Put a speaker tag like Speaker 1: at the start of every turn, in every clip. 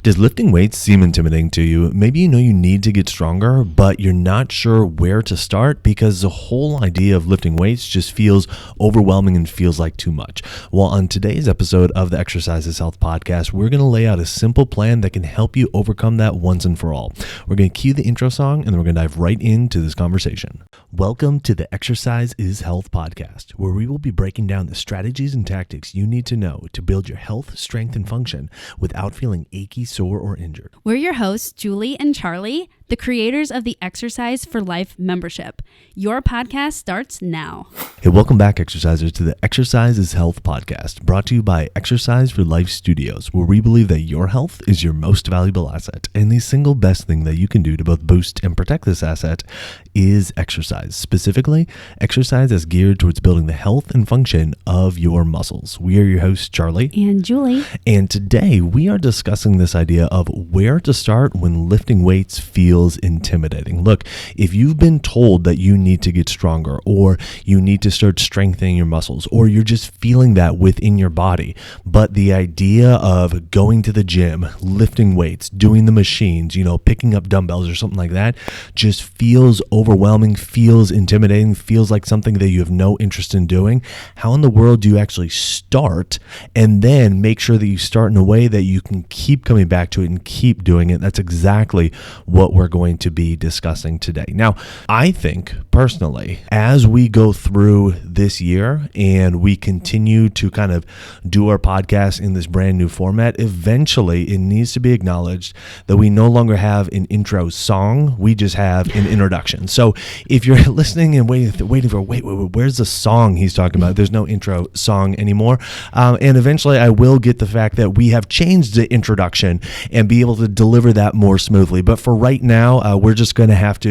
Speaker 1: Does lifting weights seem intimidating to you? Maybe you know you need to get stronger, but you're not sure where to start because the whole idea of lifting weights just feels overwhelming and feels like too much. Well, on today's episode of the Exercise is Health podcast, we're going to lay out a simple plan that can help you overcome that once and for all. We're going to cue the intro song and then we're going to dive right into this conversation. Welcome to the Exercise is Health podcast, where we will be breaking down the strategies and tactics you need to know to build your health, strength, and function without feeling achy, sore, or injured.
Speaker 2: We're your hosts, Julie and Charlie, the creators of the Exercise for Life membership. Your podcast starts now.
Speaker 1: Hey, welcome back, exercisers, to the Exercise is Health podcast, brought to you by Exercise for Life Studios, where we believe that your health is your most valuable asset, and the single best thing that you can do to both boost and protect this asset is exercise. Specifically, exercise is geared towards building the health and function of your muscles. We are your hosts, Charlie
Speaker 2: and Julie,
Speaker 1: and today we are discussing this idea of where to start when lifting weights feels intimidating. Look, if you've been told that you need to get stronger, or you need to start strengthening your muscles, or you're just feeling that within your body, but the idea of going to the gym, lifting weights, doing the machines, picking up dumbbells or something like that, just feels overwhelming, feels intimidating, feels like something that you have no interest in doing. How in the world do you actually start and then make sure that you start in a way that you can keep coming back to it and keep doing it? That's exactly what we're going to be discussing today. Now, I think personally, as we go through this year and we continue to kind of do our podcast in this brand new format, eventually it needs to be acknowledged that we no longer have an intro song, we just have an introduction. So if you're listening and waiting for, wait, where's the song he's talking about? There's no intro song anymore. And eventually I will get the fact that we have changed the introduction and be able to deliver that more smoothly. But for right now, we're just going to have to,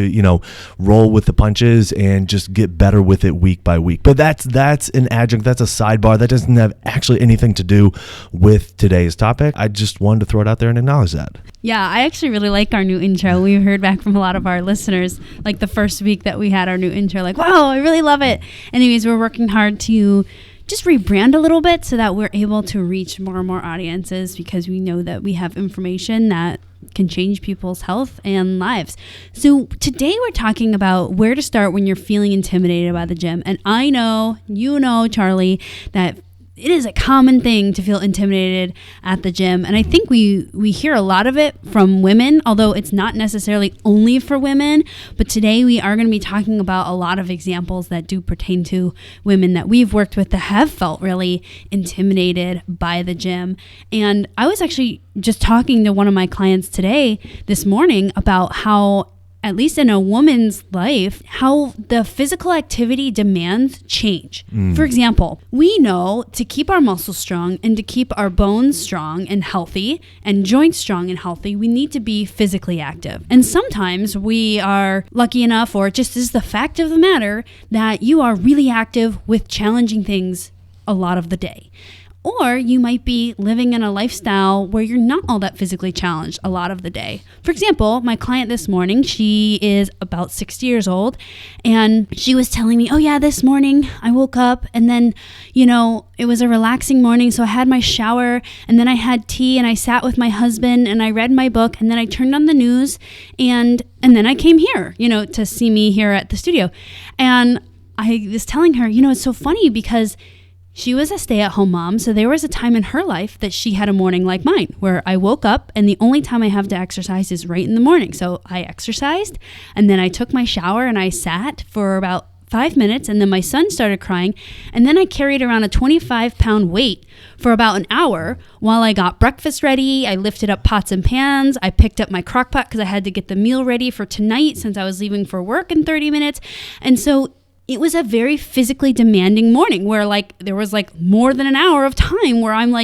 Speaker 1: roll with the punches and just get better with it week by week. But that's an adjunct, that's a sidebar. That doesn't have actually anything to do with today's topic. I just wanted to throw it out there and acknowledge that.
Speaker 2: Yeah, I actually really like our new intro. We've heard back from a lot of our listeners, like the first week that we had our new intro, like, wow, I really love it. Anyways, we're working hard to just rebrand a little bit so that we're able to reach more and more audiences, because we know that we have information that can change people's health and lives. So today we're talking about where to start when you're feeling intimidated by the gym. And I know, Charlie, that it is a common thing to feel intimidated at the gym. And I think we hear a lot of it from women, although it's not necessarily only for women. But today we are going to be talking about a lot of examples that do pertain to women that we've worked with that have felt really intimidated by the gym. And I was actually just talking to one of my clients this morning, about how, at least in a woman's life, how the physical activity demands change. For example, we know to keep our muscles strong and to keep our bones strong and healthy and joints strong and healthy, we need to be physically active. And sometimes we are lucky enough, or it just is the fact of the matter, that you are really active with challenging things a lot of the day. Or you might be living in a lifestyle where you're not all that physically challenged a lot of the day. For example, my client this morning, she is about 60 years old, and she was telling me, oh yeah, this morning I woke up and then, it was a relaxing morning. So I had my shower and then I had tea and I sat with my husband and I read my book and then I turned on the news and then I came here, to see me here at the studio. And I was telling her, it's so funny because she was a stay-at-home mom, so there was a time in her life that she had a morning like mine, where I woke up and the only time I have to exercise is right in the morning. So I exercised, and then I took my shower and I sat for about 5 minutes, and then my son started crying, and then I carried around a 25-pound weight for about an hour while I got breakfast ready. I lifted up pots and pans. I picked up my crock pot because I had to get the meal ready for tonight since I was leaving for work in 30 minutes. And so it was a very physically demanding morning where there was more than an hour of time where I'm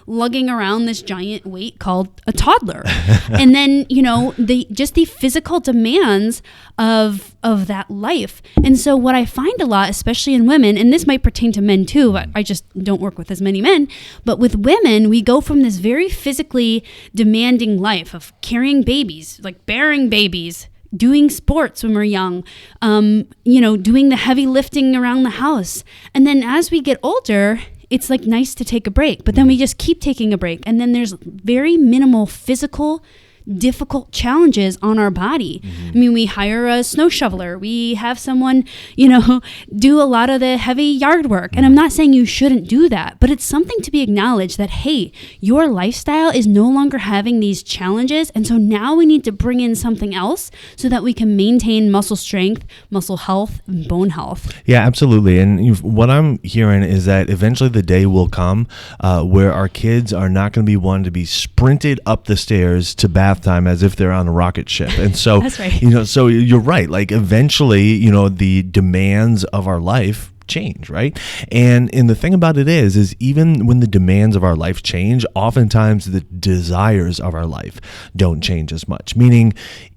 Speaker 2: lugging around this giant weight called a toddler. And then, the physical demands of that life. And so what I find a lot, especially in women, and this might pertain to men too, but I just don't work with as many men, but with women, we go from this very physically demanding life of carrying babies, bearing babies, doing sports when we're young, doing the heavy lifting around the house. And then as we get older, it's like nice to take a break, but then we just keep taking a break. And then there's very minimal physical difficult challenges on our body. I mean, we hire a snow shoveler. We have someone, do a lot of the heavy yard work. And I'm not saying you shouldn't do that, but it's something to be acknowledged that, hey, your lifestyle is no longer having these challenges. And so now we need to bring in something else so that we can maintain muscle strength, muscle health, and bone health.
Speaker 1: Yeah, absolutely. And what I'm hearing is that eventually the day will come where our kids are not going to be wanting to be sprinted up the stairs to bath time as if they're on a rocket ship. And so,
Speaker 2: That's right.
Speaker 1: So you're right. Like eventually, the demands of our life change, right? And the thing about it is even when the demands of our life change, oftentimes the desires of our life don't change as much. Meaning,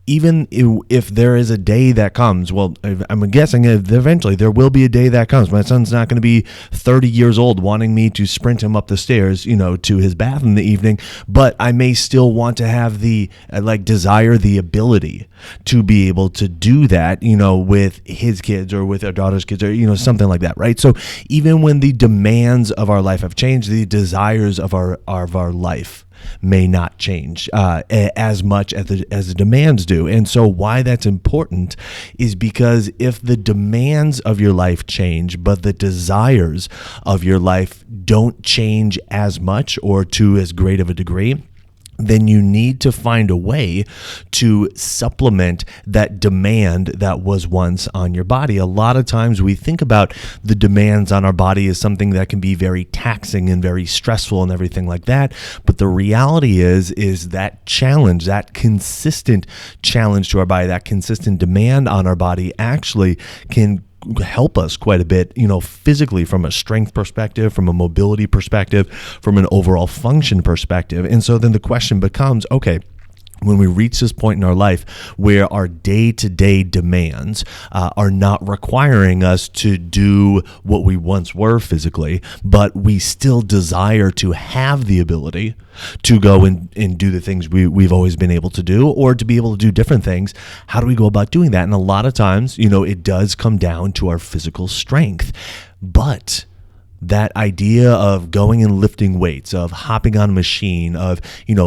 Speaker 1: even if there is a day that comes, well, I'm guessing eventually there will be a day that comes. My son's not going to be 30 years old wanting me to sprint him up the stairs, to his bath in the evening, but I may still want to have desire the ability to be able to do that, with his kids or with our daughter's kids or, something like that, right? So even when the demands of our life have changed, the desires of our life may not change as much as the demands do. And so why that's important is because if the demands of your life change, but the desires of your life don't change as much or to as great of a degree, then you need to find a way to supplement that demand that was once on your body. A lot of times we think about the demands on our body as something that can be very taxing and very stressful and everything like that. But the reality is that challenge, that consistent challenge to our body, that consistent demand on our body actually can help us quite a bit, physically, from a strength perspective, from a mobility perspective, from an overall function perspective. And so then the question becomes, okay, when we reach this point in our life where our day-to-day demands are not requiring us to do what we once were physically, but we still desire to have the ability to go and do the things we've always been able to do, or to be able to do different things, how do we go about doing that? And a lot of times, it does come down to our physical strength. But that idea of going and lifting weights, of hopping on a machine, of,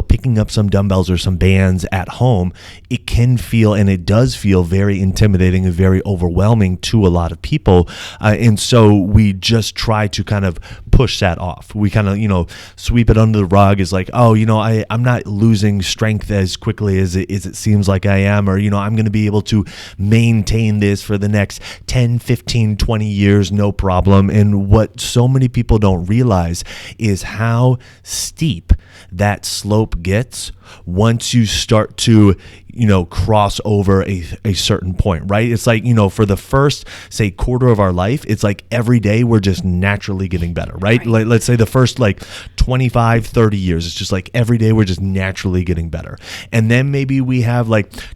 Speaker 1: picking up some dumbbells or some bands at home, it can feel, and it does feel, very intimidating and very overwhelming to a lot of people. And so we just try to kind of push that off. We kind of, sweep it under the rug as like, oh, I'm not losing strength as quickly as it seems like I am, or, I'm going to be able to maintain this for the next 10, 15, 20 years, no problem. And what so many people don't realize is how steep that slope gets once you start to, cross over a certain point, right? It's like, for the first, say, quarter of our life, it's like every day we're just naturally getting better, right? Like, let's say the first 25, 30 years, it's just like every day we're just naturally getting better. And then maybe we have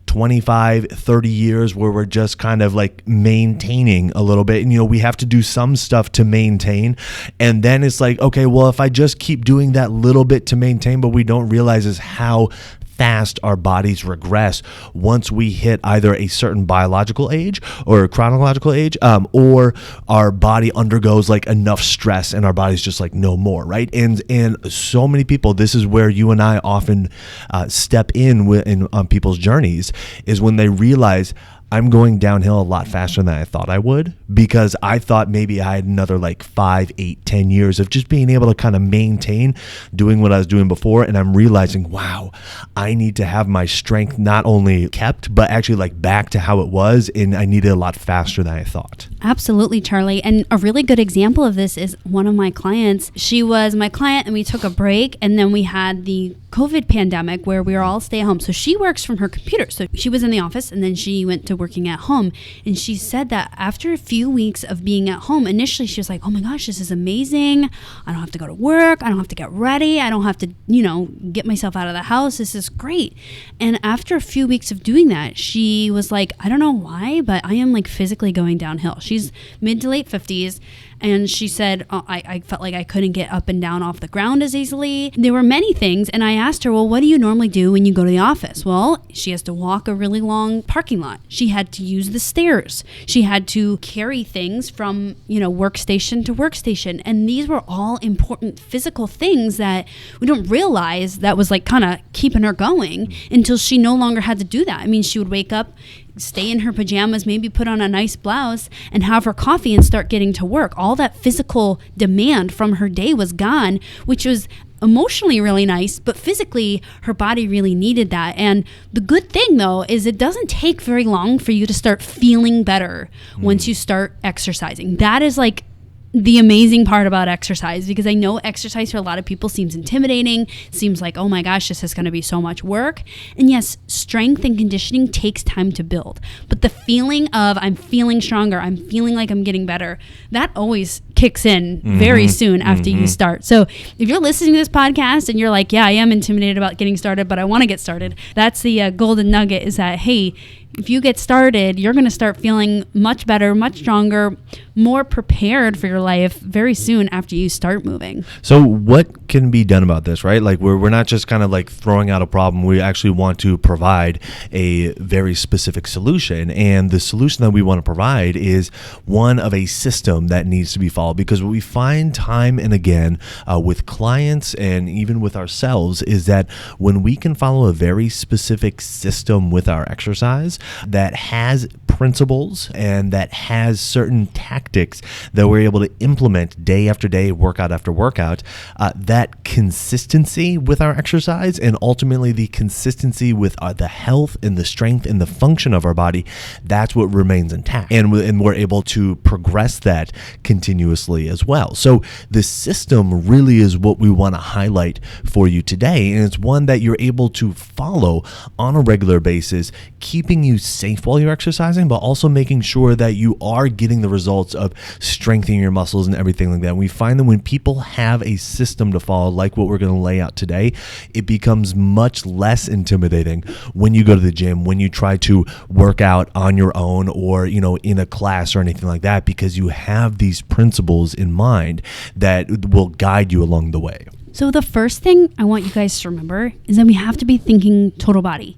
Speaker 1: 25, 30 years where we're just kind of maintaining a little bit. And, we have to do some stuff to maintain. And then it's like, okay, well, if I just keep doing that little bit to maintain, but we don't realize is how fast our bodies regress once we hit either a certain biological age or chronological age, or our body undergoes enough stress and our body's just no more, right? And so many people, this is where you and I often step in on people's journeys, is when they realize, I'm going downhill a lot faster than I thought I would, because I thought maybe I had another 5, 8, 10 years of just being able to kind of maintain doing what I was doing before. And I'm realizing, wow, I need to have my strength not only kept, but actually back to how it was. And I need it a lot faster than I thought.
Speaker 2: Absolutely, Charlie. And a really good example of this is one of my clients. She was my client and we took a break, and then we had the COVID pandemic where we were all stay at home. So she works from her computer. So she was in the office and then she went to working at home. And she said that after a few weeks of being at home, initially she was like, oh my gosh, this is amazing. I don't have to go to work. I don't have to get ready. I don't have to, get myself out of the house. This is great. And after a few weeks of doing that, she was like, I don't know why, but I am physically going downhill. She's mid to late 50s. And she said, I felt like I couldn't get up and down off the ground as easily. There were many things. And I asked her, well, what do you normally do when you go to the office? Well, she has to walk a really long parking lot. She had to use the stairs. She had to carry things from, workstation to workstation. And these were all important physical things that we don't realize that was like kind of keeping her going until she no longer had to do that. I mean, she would wake up, stay in her pajamas, maybe put on a nice blouse and have her coffee and start getting to work. All that physical demand from her day was gone, which was emotionally really nice, but physically her body really needed that. And the good thing though is it doesn't take very long for you to start feeling better once you start exercising. That is like the amazing part about exercise, because I know exercise for a lot of people seems intimidating, seems like, oh my gosh, this is going to be so much work. And yes, strength and conditioning takes time to build, but the feeling of I'm feeling stronger, I'm feeling like I'm getting better, that always kicks in very soon after you start. So if you're listening to this podcast and you're like, yeah, I am intimidated about getting started, but I want to get started, that's the golden nugget, is that, hey, if you get started, you're going to start feeling much better, much stronger, more prepared for your life very soon after you start moving.
Speaker 1: So what can be done about this, right? Like we're not just kind of like throwing out a problem. We actually want to provide a very specific solution. And the solution that we want to provide is one of a system that needs to be followed, because what we find time and again with clients and even with ourselves is that when we can follow a very specific system with our exercise that has principles and that has certain tactics that we're able to implement day after day, workout after workout, that consistency with our exercise and ultimately the consistency with the health and the strength and the function of our body, that's what remains intact. And we're able to progress that continuously as well. So the system really is what we want to highlight for you today. And it's one that you're able to follow on a regular basis, keeping you safe while you're exercising, but also making sure that you are getting the results of strengthening your muscles and everything like that. And we find that when people have a system to follow, like what we're going to lay out today, it becomes much less intimidating when you go to the gym, when you try to work out on your own or, in a class or anything like that, because you have these principles in mind that will guide you along the way.
Speaker 2: So the first thing I want you guys to remember is that we have to be thinking total body.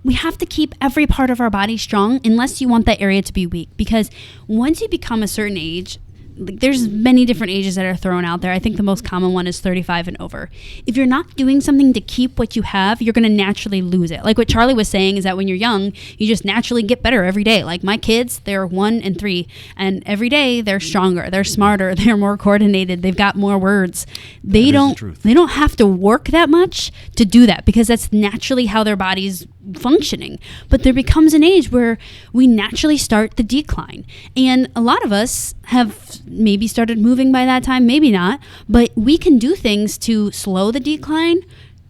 Speaker 2: We have to keep every part of our body strong unless you want that area to be weak, because once you become a certain age, there's many different ages that are thrown out there. I think the most common one is 35 and over. If you're not doing something to keep what you have, you're going to naturally lose it. Like what Charlie was saying is that when you're young, you just naturally get better every day. Like my kids, they're 1 and 3, and every day they're stronger, they're smarter, they're more coordinated, they've got more words. They don't have to work that much to do that, because that's naturally how their body's functioning. But there becomes an age where we naturally start the decline. And a lot of us have maybe started moving by that time, maybe not, but we can do things to slow the decline,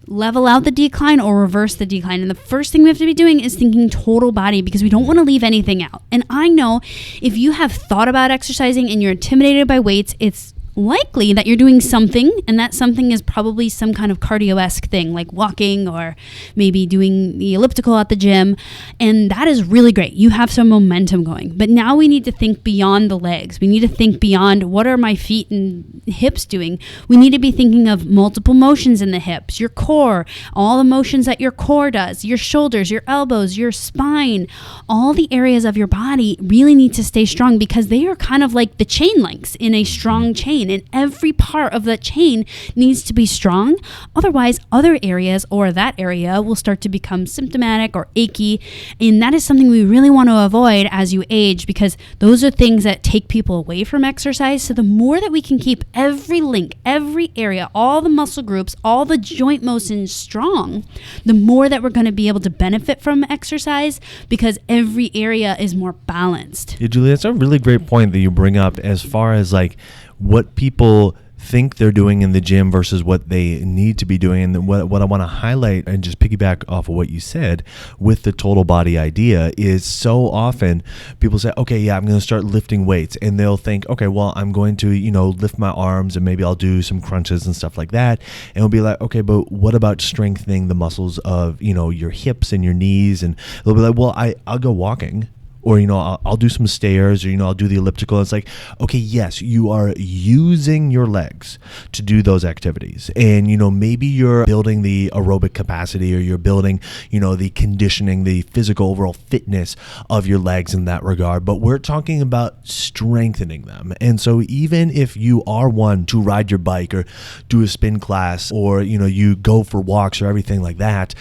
Speaker 2: level out the decline, or reverse the decline. And the first thing we have to be doing is thinking total body, because we don't want to leave anything out. And I know if you have thought about exercising and you're intimidated by weights, it's likely that you're doing something, and that something is probably some kind of cardio-esque thing, like walking or maybe doing the elliptical at the gym, and that is really great. You have some momentum going. But now we need to think beyond the legs. We need to think beyond what are my feet and hips doing. We need to be thinking of multiple motions in the hips, your core, all the motions that your core does, your shoulders, your elbows, your spine. All the areas of your body really need to stay strong, because they are kind of like the chain links in a strong chain. And every part of that chain needs to be strong. Otherwise, other areas or that area will start to become symptomatic or achy. And that is something we really want to avoid as you age, because those are things that take people away from exercise. So the more that we can keep every link, every area, all the muscle groups, all the joint motions strong, the more that we're going to be able to benefit from exercise, because every area is more balanced.
Speaker 1: Yeah, Julie, that's a really great point that you bring up as far as like what people think they're doing in the gym versus what they need to be doing. And what I want to highlight and just piggyback off of what you said with the total body idea is so often people say, okay, yeah, I'm going to start lifting weights, and they'll think, okay, well, I'm going to, lift my arms and maybe I'll do some crunches and stuff like that. And it'll be like, okay, but what about strengthening the muscles of, your hips and your knees? And they'll be like, well, I'll go walking. or, I'll do some stairs, or, I'll do the elliptical. It's like, okay, yes, you are using your legs to do those activities. And, maybe you're building the aerobic capacity, or you're building, the conditioning, the physical overall fitness of your legs in that regard. But we're talking about strengthening them. And so even if you are one to ride your bike or do a spin class, or, you go for walks or everything like that,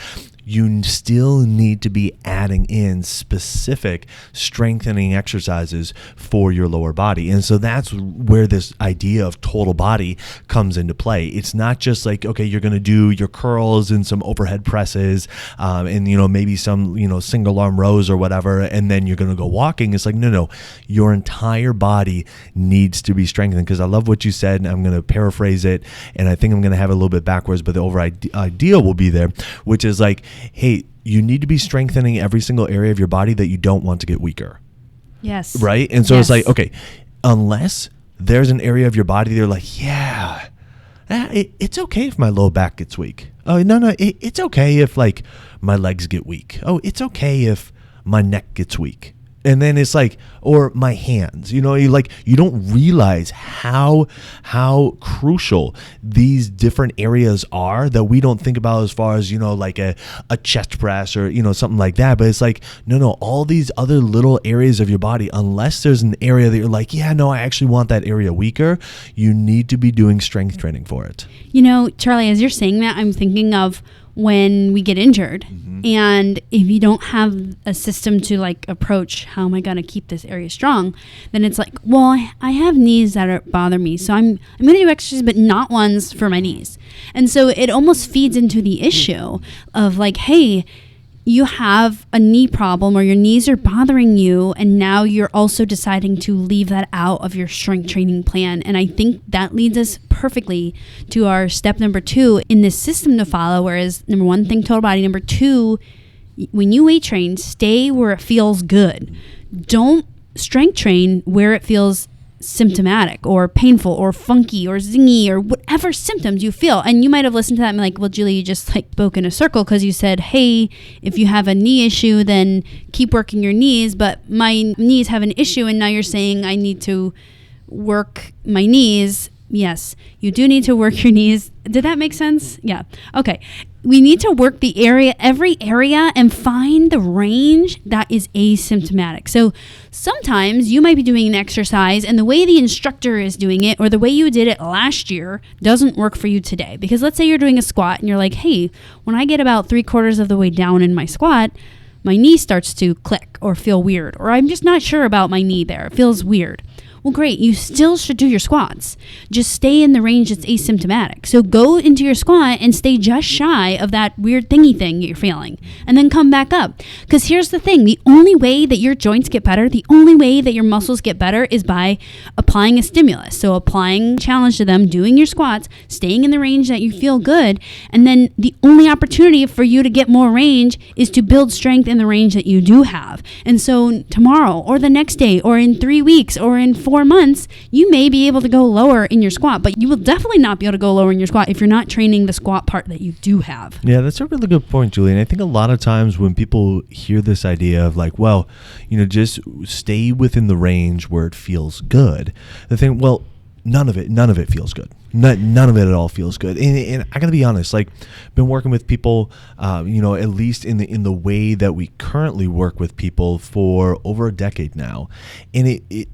Speaker 1: you still need to be adding in specific strengthening exercises for your lower body. And so that's where this idea of total body comes into play. It's not just like, okay, you're going to do your curls and some overhead presses, and, maybe some, single arm rows or whatever, and then you're going to go walking. It's like, no, your entire body needs to be strengthened. Because I love what you said, and I'm going to paraphrase it, and I think I'm going to have it a little bit backwards, but the overall idea will be there, which is like, hey, you need to be strengthening every single area of your body that you don't want to get weaker.
Speaker 2: Yes.
Speaker 1: Right? And so It's like, okay, unless there's an area of your body that you're like, yeah, it's okay if my low back gets weak. Oh, no, it's okay if like my legs get weak. Oh, it's okay if my neck gets weak. And then it's like, or my hands, you don't realize how crucial these different areas are that we don't think about as far as, like a chest press or, something like that. But it's like, no, all these other little areas of your body, unless there's an area that you're like, yeah, no, I actually want that area weaker, you need to be doing strength training for it.
Speaker 2: Charlie, as you're saying that, I'm thinking of when we get injured, and if you don't have a system to like approach, how am I going to keep this area strong? Then it's like, well, I have knees that bother me, so I'm going to do exercises, but not ones for my knees. And so it almost feeds into the issue of like, hey, you have a knee problem, or your knees are bothering you, and now you're also deciding to leave that out of your strength training plan. And I think that leads us perfectly to our step number 2 in this system to follow, whereas number 1, think total body. Number 2, when you weight train, stay where it feels good. Don't strength train where it feels symptomatic or painful or funky or zingy or whatever symptoms you feel. And you might have listened to that and be like, well, Julie, you just like spoke in a circle because you said, hey, if you have a knee issue, then keep working your knees. But my knees have an issue, and now you're saying I need to work my knees. Yes, you do need to work your knees. Did that make sense? Yeah. Okay. We need to work the area, every area, and find the range that is asymptomatic. So sometimes you might be doing an exercise, and the way the instructor is doing it, or the way you did it last year, doesn't work for you today. Because let's say you're doing a squat and you're like, hey, when I get about 3/4 of the way down in my squat, my knee starts to click or feel weird, or I'm just not sure about my knee there. It feels weird. Well, great. You still should do your squats. Just stay in the range that's asymptomatic. So go into your squat and stay just shy of that weird thingy thing you're feeling, and then come back up. Because here's the thing. The only way that your joints get better, the only way that your muscles get better is by applying a stimulus. So applying challenge to them, doing your squats, staying in the range that you feel good. And then the only opportunity for you to get more range is to build strength in the range that you do have. And so tomorrow or the next day or in 3 weeks or in 4 months, you may be able to go lower in your squat, but you will definitely not be able to go lower in your squat if you're not training the squat part that you do have.
Speaker 1: Yeah, that's a really good point, Julie. And I think a lot of times when people hear this idea of like, well, just stay within the range where it feels good, they think, well, none of it feels good. None of it at all feels good. And I gotta be honest, like, been working with people, at least in the way that we currently work with people for over a decade now. And it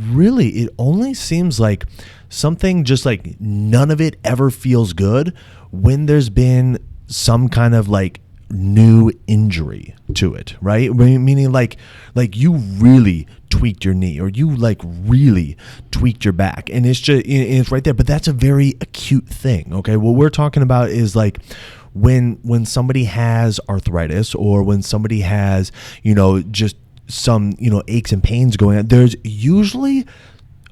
Speaker 1: really only seems like something just like none of it ever feels good when there's been some kind of like new injury to it, right? Meaning like you really tweaked your knee, or you like really tweaked your back, and it's right there. But that's a very acute thing. Okay, what we're talking about is like when somebody has arthritis, or when somebody has just some aches and pains going on. There's usually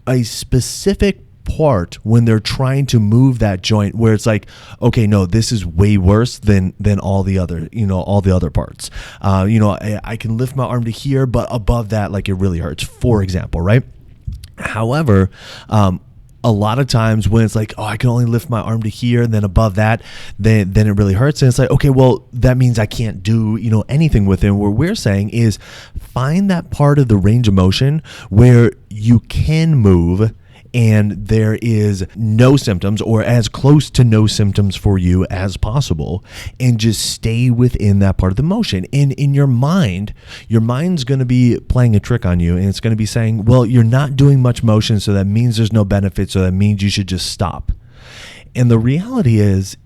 Speaker 1: a specific part when they're trying to move that joint where it's like, okay, no, this is way worse than all the other parts. I can lift my arm to here, but above that, like, it really hurts, for example, right? However, a lot of times when it's like, oh, I can only lift my arm to here, and then above that, then it really hurts. And it's like, okay, well, that means I can't do, anything with it. And what we're saying is find that part of the range of motion where you can move and there is no symptoms or as close to no symptoms for you as possible, and just stay within that part of the motion. And in your mind's going to be playing a trick on you, and it's going to be saying, well, you're not doing much motion, so that means there's no benefit, so that means you should just stop. And the reality is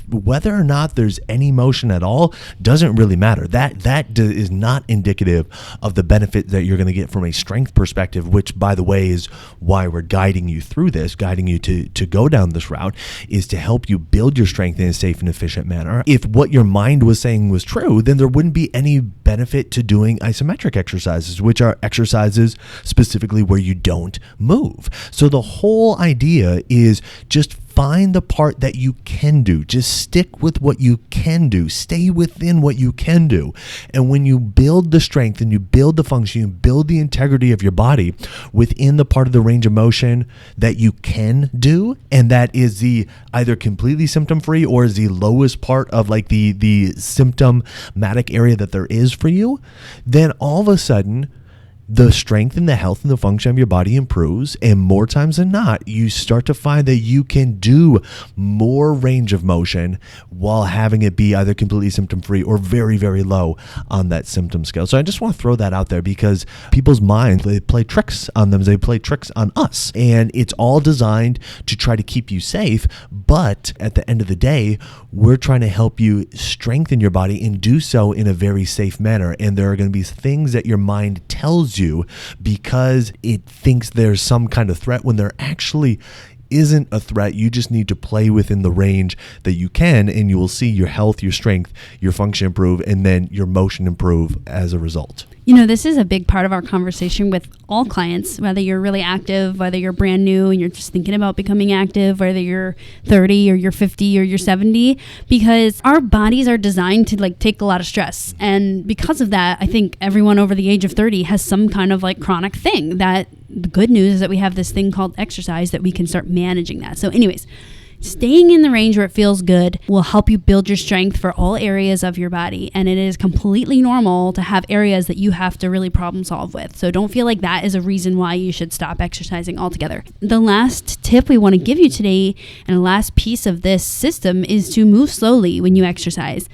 Speaker 1: whether or not there's any motion at all doesn't really matter. That is not indicative of the benefit that you're going to get from a strength perspective, which, by the way, is why we're guiding you through this, guiding you to go down this route, is to help you build your strength in a safe and efficient manner. If what your mind was saying was true, then there wouldn't be any benefit to doing isometric exercises, which are exercises specifically where you don't move. So the whole idea is just find the part that you can do. Just stick with what you can do. Stay within what you can do. And when you build the strength and you build the function, you build the integrity of your body within the part of the range of motion that you can do, and that is the either completely symptom-free or is the lowest part of like the symptomatic area that there is for you, then all of a sudden the strength and the health and the function of your body improves, and more times than not, you start to find that you can do more range of motion while having it be either completely symptom-free or very, very low on that symptom scale. So I just want to throw that out there because people's minds, they play tricks on them, they play tricks on us, and it's all designed to try to keep you safe, but at the end of the day, we're trying to help you strengthen your body and do so in a very safe manner, and there are going to be things that your mind tells you because it thinks there's some kind of threat when there actually isn't a threat. You just need to play within the range that you can, and you will see your health, your strength, your function improve, and then your motion improve as a result.
Speaker 2: This is a big part of our conversation with all clients, whether you're really active, whether you're brand new and you're just thinking about becoming active, whether you're 30 or you're 50 or you're 70, because our bodies are designed to take a lot of stress. And because of that, I think everyone over the age of 30 has some kind of chronic thing. That the good news is that we have this thing called exercise that we can start managing that. So anyways, staying in the range where it feels good will help you build your strength for all areas of your body. And it is completely normal to have areas that you have to really problem solve with. So don't feel like that is a reason why you should stop exercising altogether. The last tip we want to give you today, and the last piece of this system, is to move slowly when you exercise.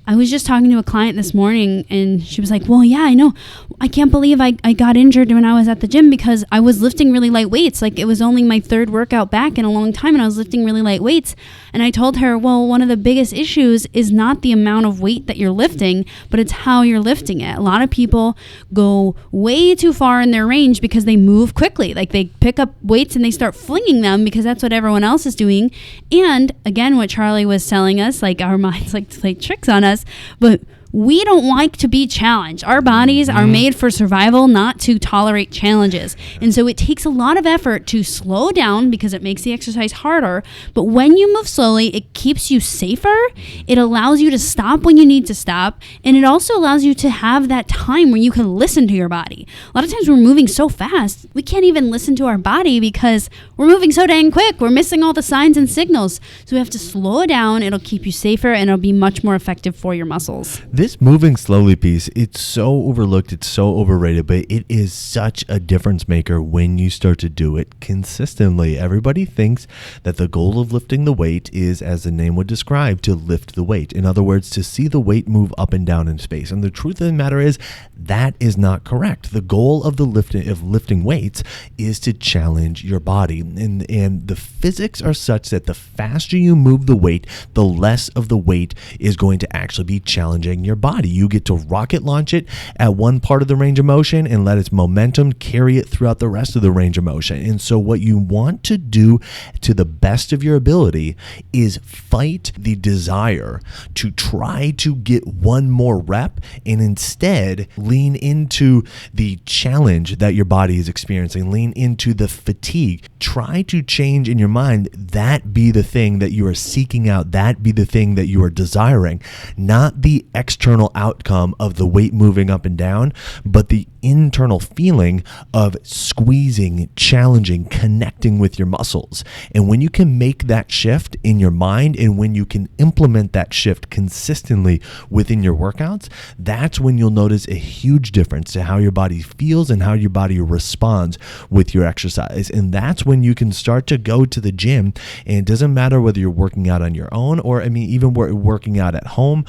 Speaker 2: I was just talking to a client this morning and she was like, well, yeah, I know. I can't believe I got injured when I was at the gym because I was lifting really light weights. It was only my third workout back in a long time and I was lifting really light weights. And I told her, well, one of the biggest issues is not the amount of weight that you're lifting, but it's how you're lifting it. A lot of people go way too far in their range because they move quickly. They pick up weights and they start flinging them because that's what everyone else is doing. And again, what Charlie was telling us, our minds like to play tricks on us, but we don't like to be challenged. Our bodies are made for survival, not to tolerate challenges. And so it takes a lot of effort to slow down because it makes the exercise harder. But when you move slowly, it keeps you safer. It allows you to stop when you need to stop. And it also allows you to have that time where you can listen to your body. A lot of times we're moving so fast, we can't even listen to our body because we're moving so dang quick. We're missing all the signs and signals. So we have to slow it down. It'll keep you safer and it'll be much more effective for your muscles.
Speaker 1: This moving slowly piece, it's so overlooked, it's so overrated, but it is such a difference maker when you start to do it consistently. Everybody thinks that the goal of lifting the weight is, as the name would describe, to lift the weight. In other words, to see the weight move up and down in space. And the truth of the matter is that is not correct. The goal of lifting weights is to challenge your body. And the physics are such that the faster you move the weight, the less of the weight is going to actually be challenging your body. You get to rocket launch it at one part of the range of motion and let its momentum carry it throughout the rest of the range of motion. And so what you want to do to the best of your ability is fight the desire to try to get one more rep and instead lean into the challenge that your body is experiencing, lean into the fatigue. Try to change in your mind that be the thing that you are seeking out, that be the thing that you are desiring, not the extra external outcome of the weight moving up and down, but the internal feeling of squeezing, challenging, connecting with your muscles. And when you can make that shift in your mind, and when you can implement that shift consistently within your workouts, that's when you'll notice a huge difference to how your body feels and how your body responds with your exercise. And that's when you can start to go to the gym, and it doesn't matter whether you're working out on your own, or even working out at home,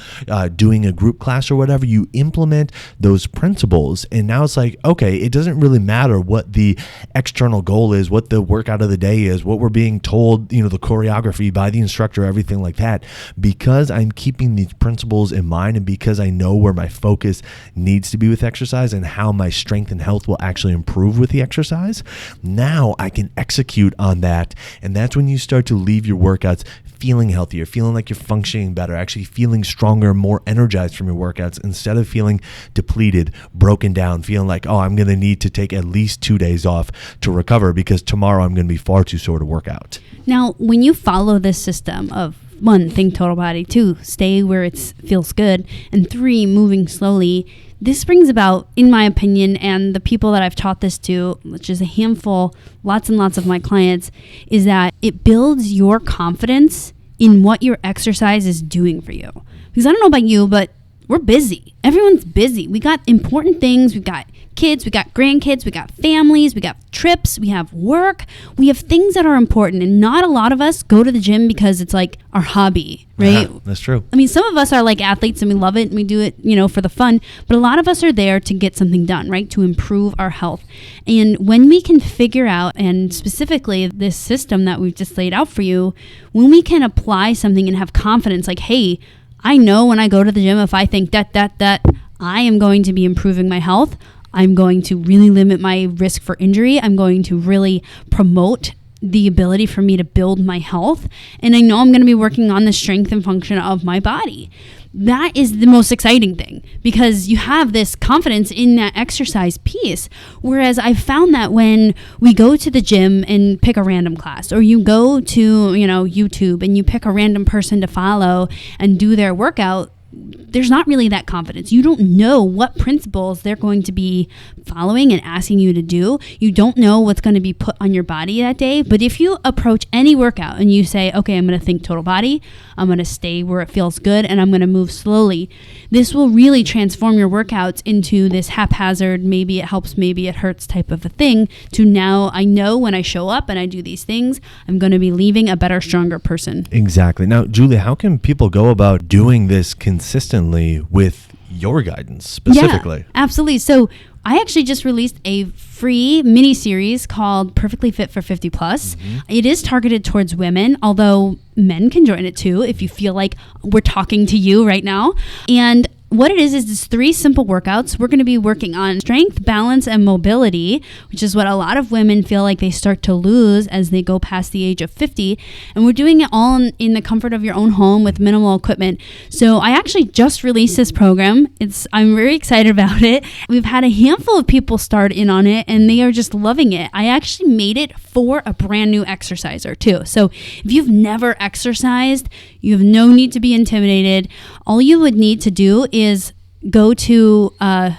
Speaker 1: doing a group class or whatever. You implement those principles, and now it's like, okay, it doesn't really matter what the external goal is, what the workout of the day is, what we're being told, the choreography by the instructor, everything like that, because I'm keeping these principles in mind, and because I know where my focus needs to be with exercise and how my strength and health will actually improve with the exercise. Now I can execute on that, and that's when you start to leave your workouts feeling healthier, feeling like you're functioning better, actually feeling stronger, more energized from your workouts, instead of feeling depleted, broken down, feeling like, oh, I'm going to need to take at least 2 days off to recover because tomorrow I'm going to be far too sore to work out.
Speaker 2: Now, when you follow this system of 1, think total body, 2, stay where it feels good, and 3, moving slowly, this brings about, in my opinion, and the people that I've taught this to, which is a handful, lots and lots of my clients, is that it builds your confidence in what your exercise is doing for you. Because I don't know about you, but we're busy. Everyone's busy. We got important things. We've got kids, we got grandkids, we got families, we got trips, we have work, we have things that are important, and not a lot of us go to the gym because it's like our hobby, right?
Speaker 1: That's true.
Speaker 2: I mean, some of us are like athletes and we love it and we do it, for the fun, but a lot of us are there to get something done, right? To improve our health. And when we can figure out, and specifically this system that we've just laid out for you, when we can apply something and have confidence, like, hey, I know when I go to the gym, if I think that I am going to be improving my health, I'm going to really limit my risk for injury. I'm going to really promote the ability for me to build my health. And I know I'm going to be working on the strength and function of my body. That is the most exciting thing, because you have this confidence in that exercise piece. Whereas I found that when we go to the gym and pick a random class, or you go to, YouTube and you pick a random person to follow and do their workout, there's not really that confidence. You don't know what principles they're going to be following and asking you to do. You don't know what's going to be put on your body that day. But if you approach any workout and you say, okay, I'm going to think total body, I'm going to stay where it feels good, and I'm going to move slowly, this will really transform your workouts into this haphazard, maybe it helps, maybe it hurts type of a thing, to now I know when I show up and I do these things, I'm going to be leaving a better, stronger person.
Speaker 1: Exactly. Now, Julie, how can people go about doing this consistently with your guidance specifically?
Speaker 2: Yeah, absolutely. So I actually just released a free mini series called Perfectly Fit for 50 Plus. Mm-hmm. It is targeted towards women, although men can join it too if you feel like we're talking to you right now. And what it is it's 3 simple workouts. We're going to be working on strength, balance, and mobility, which is what a lot of women feel like they start to lose as they go past the age of 50. And we're doing it all in the comfort of your own home with minimal equipment. So I actually just released this program. I'm very excited about it. We've had a handful of people start in on it, and they are just loving it. I actually made it for a brand new exerciser too. So if you've never exercised, you have no need to be intimidated. All you would need to do is go to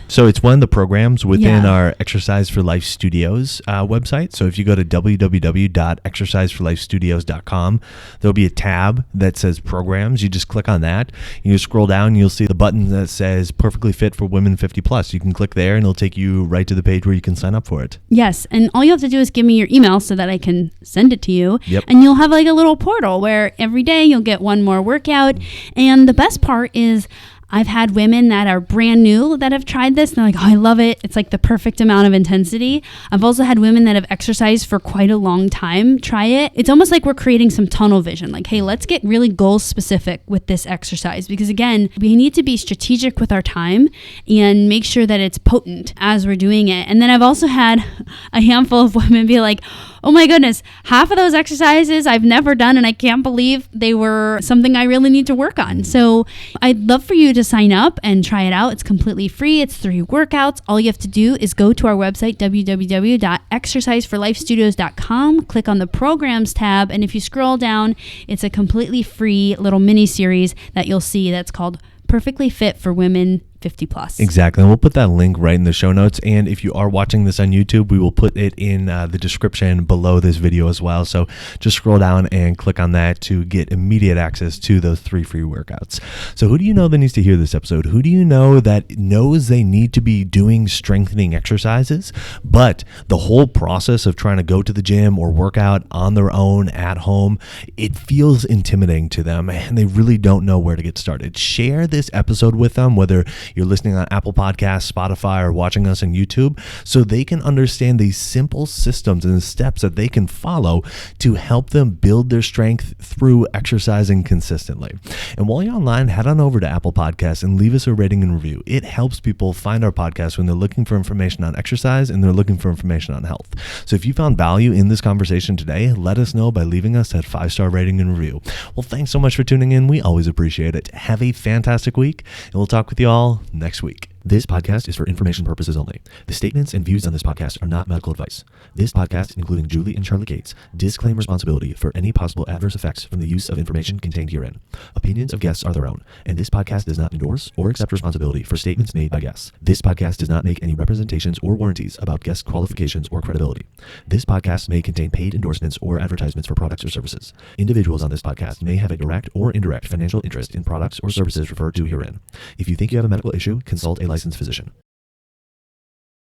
Speaker 1: so it's one of the programs within our Exercise for Life Studios website. So if you go to www.exerciseforlifestudios.com, there'll be a tab that says programs. You just click on that, you scroll down, and you'll see the button that says Perfectly Fit for Women 50 Plus. You can click there and it'll take you right to the page where you can sign up for it.
Speaker 2: Yes, and all you have to do is give me your email so that I can send it to you.
Speaker 1: Yep.
Speaker 2: And you'll have like a little portal where every day you'll get one more workout. And the best part is I've had women that are brand new that have tried this, and they're like, oh, I love it. It's like the perfect amount of intensity. I've also had women that have exercised for quite a long time try it. It's almost like we're creating some tunnel vision. Like, hey, let's get really goal specific with this exercise, because again, we need to be strategic with our time and make sure that it's potent as we're doing it. And then I've also had a handful of women be like, oh my goodness, half of those exercises I've never done, and I can't believe they were something I really need to work on. So I'd love for you to sign up and try it out. It's completely free. It's 3 workouts. All you have to do is go to our website, www.exerciseforlifestudios.com, click on the programs tab, and if you scroll down, it's a completely free little mini series that you'll see that's called perfectly fit for women 50 plus.
Speaker 1: Exactly. And we'll put that link right in the show notes. And if you are watching this on YouTube, we will put it in the description below this video as well. So just scroll down and click on that to get immediate access to those 3 free workouts. So who do you know that needs to hear this episode? Who do you know that knows they need to be doing strengthening exercises, but the whole process of trying to go to the gym or work out on their own at home, it feels intimidating to them and they really don't know where to get started? Share this episode with them, whether you're listening on Apple Podcasts, Spotify, or watching us on YouTube, so they can understand these simple systems and steps that they can follow to help them build their strength through exercising consistently. And while you're online, head on over to Apple Podcasts and leave us a rating and review. It helps people find our podcast when they're looking for information on exercise and they're looking for information on health. So if you found value in this conversation today, let us know by leaving us that 5-star rating and review. Well, thanks so much for tuning in. We always appreciate it. Have a fantastic week, and we'll talk with you all next week. This podcast is for information purposes only. The statements and views on this podcast are not medical advice. This podcast, including Julie and Charlie Gates, disclaim responsibility for any possible adverse effects from the use of information contained herein. Opinions of guests are their own, and this podcast does not endorse or accept responsibility for statements made by guests. This podcast does not make any representations or warranties about guest qualifications or credibility. This podcast may contain paid endorsements or advertisements for products or services. Individuals on this podcast may have a direct or indirect financial interest in products or services referred to herein. If you think you have a medical issue, consult a licensed physician.